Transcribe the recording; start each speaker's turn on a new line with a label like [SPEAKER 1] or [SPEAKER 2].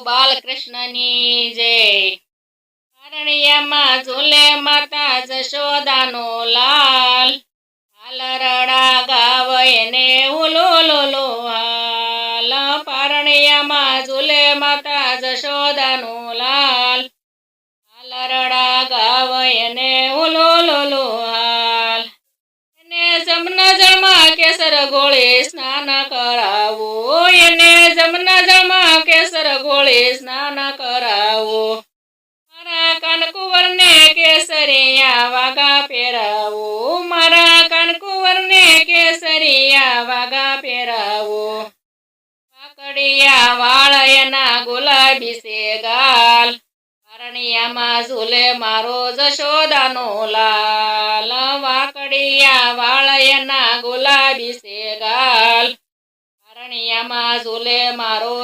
[SPEAKER 1] બાલકૃષ્ણની જય. પારણિયામાં ઝૂલે માતા જશોદાનો લાલ, હાલરડા ગાવે ને હુલુલુલુ હાલ. પારણિયામાં ઝૂલે માતા જશોદાનો લાલ, હાલરડા ગાવે ને હુલુલુલુ હાલ. એને જમના જળમાં કેસર ગોળી સ્નાન કરાવો, એને જમના જળમાં કેસર ગોળી સ્નાન કરાવો. મારા કાનકુંવરને કેસરિયા વાગા પહેરાવો, મારા કાનકુંવરને કેસરિયા વાગા પહેરાવો. વાકડિયા વાળ એના ગુલાબી છે ગાલ, પારણિયામાં ઝૂલે મારો જશોદાનો લાલ. વાકડિયા વાળ એના ગુલાબી છે ગાલ, પારણિયામાં ઝૂલે મારો